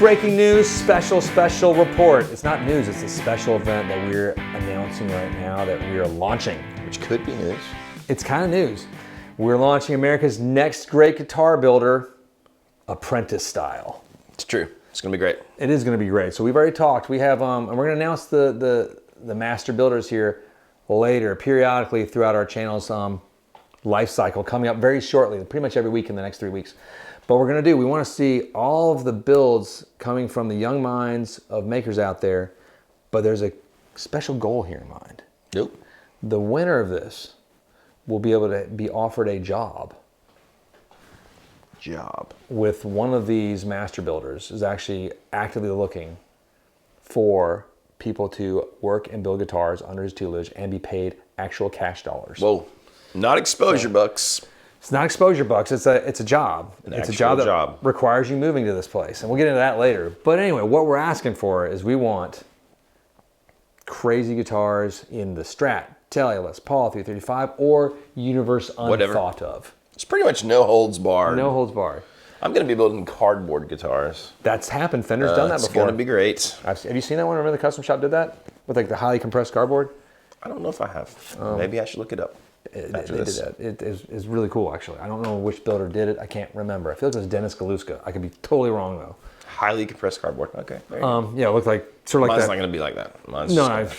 breaking news, special report. It's not news, it's a special event that we're announcing right now that we are launching. Which could be news. It's kind of news. We're launching America's next great guitar builder, apprentice style. It's true. It's going to be great. It is going to be great. So we've already talked. We have, and we're going to announce the master builders here later, periodically throughout our channel's life cycle, coming up very shortly, pretty much every week in the next 3 weeks. But we want to see all of the builds coming from the young minds of makers out there, but there's a special goal here in mind. Nope. The winner of this will be able to be offered a job. With one of these master builders is actually actively looking for people to work and build guitars under his tutelage and be paid actual cash dollars. Whoa. Not exposure bucks. It's not exposure bucks. It's a job. It's a job that requires you moving to this place, and we'll get into that later. But anyway, what we're asking for is we want crazy guitars in the Strat, Tele, Les Paul, 335, or universe unthought of. It's pretty much no holds barred. No holds barred. I'm going to be building cardboard guitars. That's happened. Fender's done that before. It's going to be great. Have you seen that one? Remember the custom shop did that with like the highly compressed cardboard? I don't know if I have. Maybe I should look it up. They did that. It is really cool, actually. I don't know which builder did it. I can't remember. I feel like it was Dennis Galuska. I could be totally wrong, though. Highly compressed cardboard. Okay. Yeah, it looked like sort of like Mine's that. not going to be like that.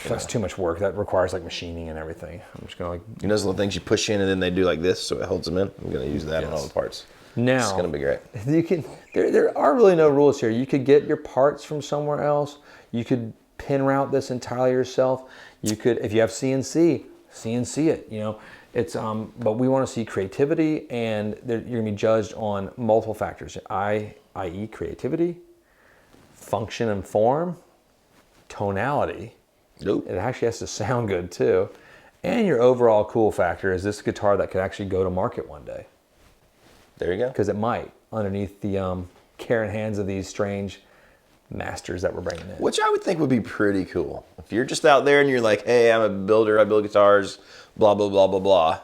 That's too much work. That requires like machining and everything. I'm just going to You know those little things you push in and then they do like this so it holds them in? I'm going to use that on all the parts. Now, it's going to be great. You can. There are really no rules here. You could get your parts from somewhere else. You could pin route this entirely yourself. You could, if you have CNC it. You know, it's. But we want to see creativity, and you're going to be judged on multiple factors. I.e., creativity, function and form, tonality. Nope. It actually has to sound good too, and your overall cool factor. Is this a guitar that could actually go to market one day? There you go. Because it might, underneath the care and hands of these strange masters that we're bringing in. Which I would think would be pretty cool. If you're just out there and you're like, hey, I'm a builder, I build guitars, blah, blah, blah, blah, blah.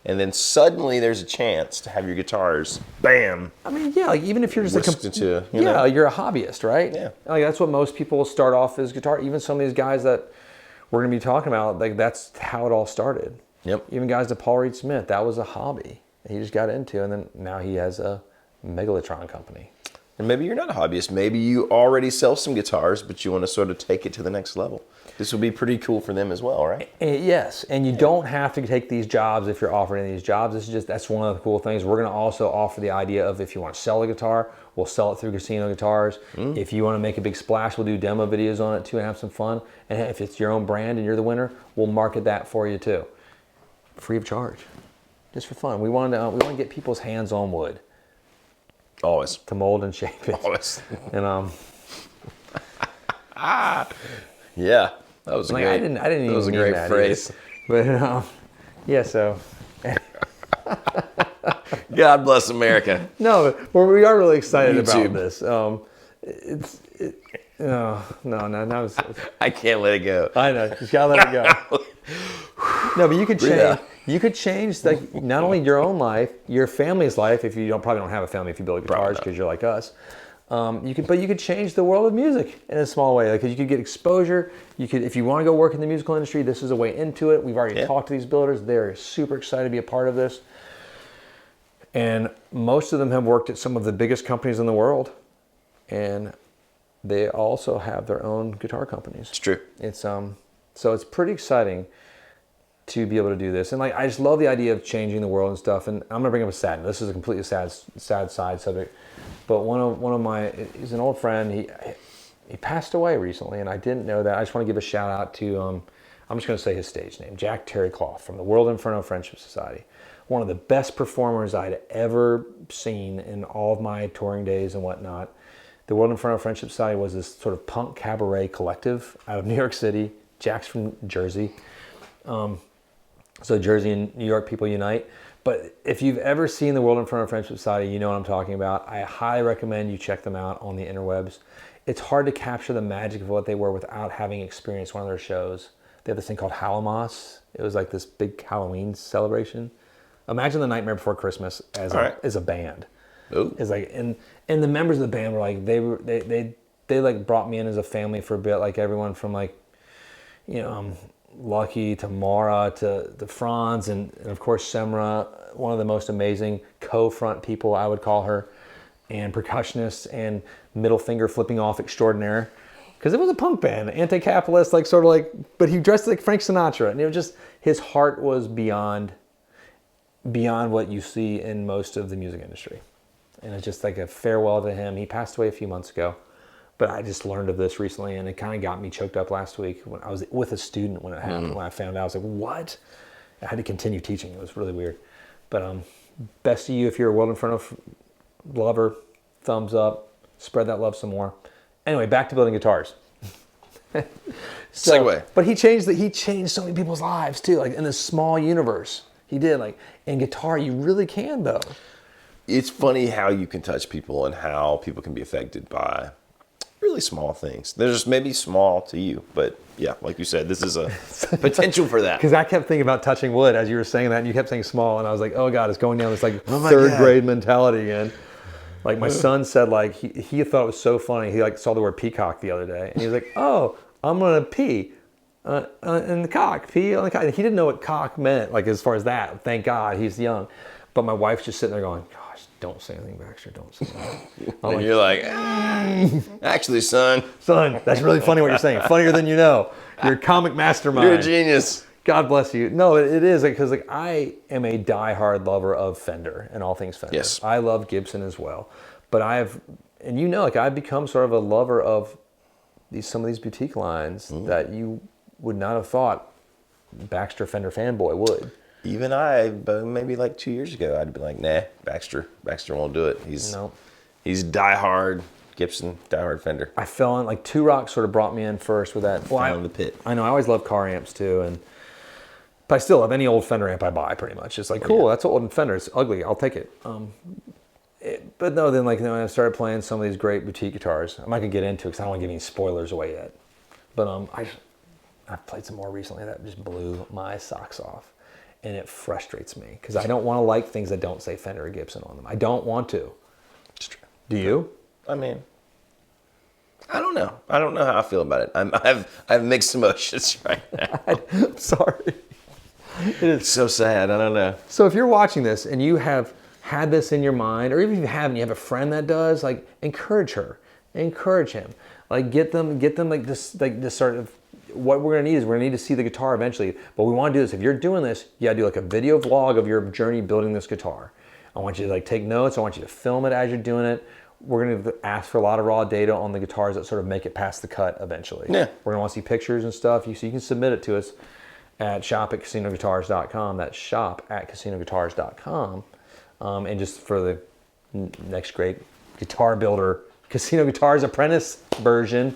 And then suddenly there's a chance to have your guitars, bam. I mean, yeah, like even if you're just you're a hobbyist, right? Yeah. Like that's what most people start off as guitar. Even some of these guys that we're going to be talking about, like that's how it all started. Yep. Even guys like Paul Reed Smith, that was a hobby he just got into, and then now he has a Megalatron company. And maybe you're not a hobbyist. Maybe you already sell some guitars, but you want to sort of take it to the next level. This would be pretty cool for them as well, right? Yes, and you don't have to take these jobs if you're offering these jobs. That's one of the cool things. We're going to also offer the idea of if you want to sell a guitar, we'll sell it through Casino Guitars. If you want to make a big splash, we'll do demo videos on it too and have some fun. And if it's your own brand and you're the winner, we'll market that for you too, free of charge, just for fun. We want to get people's hands on wood. Always. To mold and shape it. Always. And yeah, that was great. I didn't even that was a great phrase. But yeah, so. God bless America. No, but we are really excited YouTube. about this. No. I can't let it go. I know, just gotta let it go. No, but you could change. Yeah. You could change like not only your own life, your family's life. If you probably don't have a family, if you build guitars because you're like us. You could change the world of music in a small way. Like you could get exposure. You could, if you want to go work in the musical industry, this is a way into it. We've already talked to these builders. They're super excited to be a part of this. And most of them have worked at some of the biggest companies in the world. And they also have their own guitar companies. It's true. It's so it's pretty exciting to be able to do this. And like I just love the idea of changing the world and stuff. And I'm gonna bring up a sad. This is a completely sad side subject. But one of my, he's an old friend. He passed away recently, and I didn't know that. I just want to give a shout out to I'm just going to say his stage name, Jack Terrycloth from the World Inferno Friendship Society. One of the best performers I'd ever seen in all of my touring days and whatnot. The World Inferno Friendship Society was this sort of punk cabaret collective out of New York City. Jack's from Jersey. So Jersey and New York people unite. But if you've ever seen the World Inferno Friendship Society, you know what I'm talking about. I highly recommend you check them out on the interwebs. It's hard to capture the magic of what they were without having experienced one of their shows. They have this thing called Hallowmas. It was like this big Halloween celebration. Imagine The Nightmare Before Christmas as a band. Oh. Is like, and the members of the band were like, they like brought me in as a family for a bit, like everyone from like, Lucky to Mara to Franz and of course Semra, one of the most amazing co-front people I would call her, and percussionist and middle finger flipping off extraordinaire, because it was a punk band, anti-capitalist, like sort of like, but he dressed like Frank Sinatra, and it was just, his heart was beyond what you see in most of the music industry, and it's just like a farewell to him. He passed away a few months ago. But I just learned of this recently, and it kind of got me choked up last week when I was with a student when it happened. When I found out, I was like, what? I had to continue teaching. It was really weird. But best to you if you're a World Inferno lover. Thumbs up. Spread that love some more. Anyway, back to building guitars. Segue. But he changed so many people's lives too, like in this small universe. He did. Like in guitar, you really can though. It's funny how you can touch people and how people can be affected by really small things. They're just maybe small to you, but yeah, like you said, this is a potential for that. Because I kept thinking about touching wood as you were saying that, and you kept saying small, and I was like, oh God, it's going down this like third grade mentality again. Like my son said, like he thought it was so funny. He like saw the word peacock the other day, and he was like, oh, I'm gonna pee in the cock, pee on the cock. And he didn't know what cock meant, like as far as that. Thank God, he's young. But my wife's just sitting there going, gosh, don't say anything, Baxter, don't say anything. And you're like, actually, son. Son, that's really funny what you're saying. Funnier than you know. You're a comic mastermind. You're a genius. God bless you. No, it is, because like I am a diehard lover of Fender and all things Fender. Yes. I love Gibson as well. But I've become sort of a lover of some of these boutique lines that you would not have thought Baxter Fender fanboy would. Even maybe like 2 years ago, I'd be like, nah, Baxter won't do it. He's diehard Gibson, diehard Fender. I fell in, like Two Rock sort of brought me in first with that. Fell in the pit. I know, I always love car amps too, but I still love any old Fender amp I buy pretty much. It's like, cool, that's an old Fender, it's ugly, I'll take it. But no, then I started playing some of these great boutique guitars. I'm not gonna get into it because I don't want to give any spoilers away yet. But I've played some more recently that just blew my socks off. And it frustrates me because I don't want to like things that don't say Fender or Gibson on them. I don't want to. It's true. Do you? I mean, I don't know. I don't know how I feel about it. I have mixed emotions right now. I'm sorry. It is so sad. I don't know. So if you're watching this and you have had this in your mind, or even if you haven't, you have a friend that does, like encourage her, encourage him, like get them like this sort of. What we're gonna need is we're gonna need to see the guitar eventually, but we want to do this. If you're doing this, you gotta do like a video vlog of your journey building this guitar. I want you to like take notes. I want you to film it as you're doing it. We're gonna ask for a lot of raw data on the guitars that sort of make it past the cut eventually. Yeah. We're gonna want to see pictures and stuff. So you can submit it to us at shop@casinoguitars.com. That's shop@casinoguitars.com. And just for the next great guitar builder, Casino Guitars Apprentice version.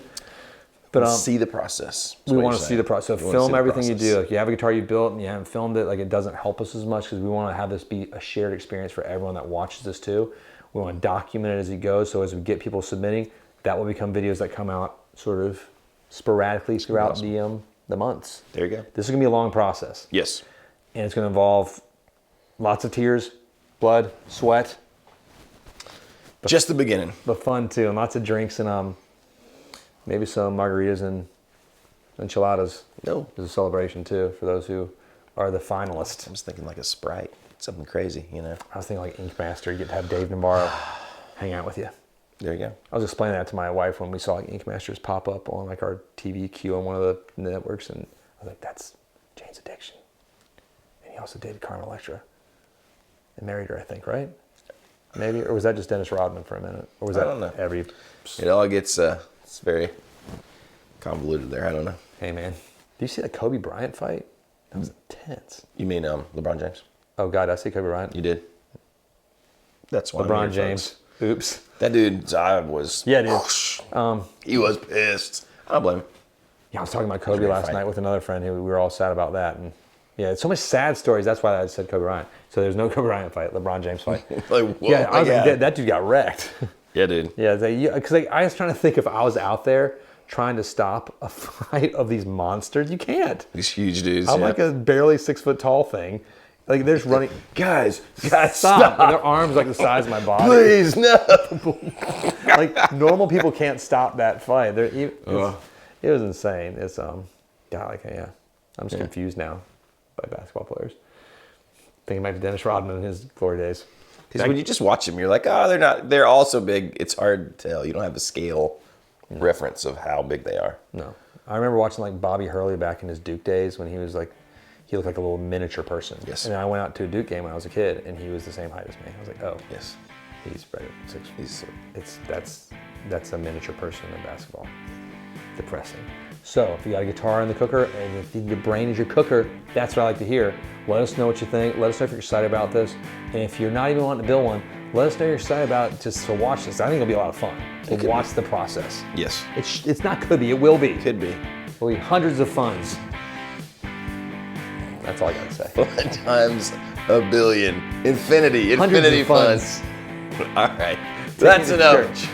But see the process. We want to see the process. So film everything you do. If you have a guitar you built and you haven't filmed it, like it doesn't help us as much because we want to have this be a shared experience for everyone that watches this too. We want to document it as it goes. So as we get people submitting, that will become videos that come out sort of sporadically throughout the months. There you go. This is going to be a long process. Yes. And it's going to involve lots of tears, blood, sweat. Just the beginning. But fun too, and lots of drinks and maybe some margaritas and enchiladas. No. There's a celebration too for those who are the finalists. I was thinking like a Sprite, something crazy, you know. I was thinking like Ink Master. You get to have Dave Navarro hang out with you. There you go. I was explaining that to my wife when we saw like Ink Masters pop up on like our TV queue on one of the networks, and I was like, "That's Jane's Addiction." And he also dated Carmen Electra and married her, I think, right? Maybe, or was that just Dennis Rodman for a minute, or was that I don't know. every? It all gets it's very convoluted there. I don't know. Hey man, did you see that Kobe Bryant fight? That was intense. You mean LeBron James? Oh God, I see Kobe Bryant. You did. That's why LeBron James. Oops. That dude's eye was. Yeah, dude. He was pissed. I don't blame him. Yeah, I was talking about Kobe last night with another friend. We were all sad about that, and yeah, it's so much sad stories. That's why I said Kobe Bryant. So there's no Kobe Bryant fight, LeBron James fight. Like, whoa, yeah, I was like, that dude got wrecked. Yeah, dude. Yeah, because I was trying to think if I was out there trying to stop a fight of these monsters. You can't. These huge dudes. I'm like a barely 6 foot tall thing. Like they're just running. Guys, Stop! And their arms like the size of my body. Please, no. Like normal people can't stop that fight. It was insane. It's God, like yeah, I'm just confused now by basketball players. Thinking back to Dennis Rodman in his glory days. Because when you just watch them, you're like, oh, they're all so big. It's hard to tell. You don't have a scale reference of how big they are. No, I remember watching like Bobby Hurley back in his Duke days when he was like, he looked like a little miniature person. Yes. And I went out to a Duke game when I was a kid, and he was the same height as me. I was like, oh, Yes. he's right at 6 feet. That's a miniature person in basketball. Depressing. So if you got a guitar in the cooker and if your brain is your cooker, that's what I like to hear. Let us know what you think. Let us know if you're excited about this. And if you're not even wanting to build one, let us know you're excited about it just to watch this. I think it'll be a lot of fun to watch the process. Yes. It's not could be, it will be. Could be. There'll be hundreds of funds. That's all I gotta say. 1 times a billion. Infinity Hundreds of funds. All right. That's enough.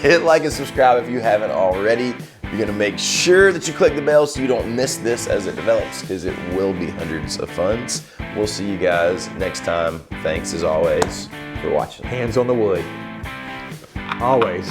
Hit like and subscribe if you haven't already. You're going to make sure that you click the bell so you don't miss this as it develops, because it will be hundreds of funds. We'll see you guys next time. Thanks as always for watching. Hands on the wood. Always.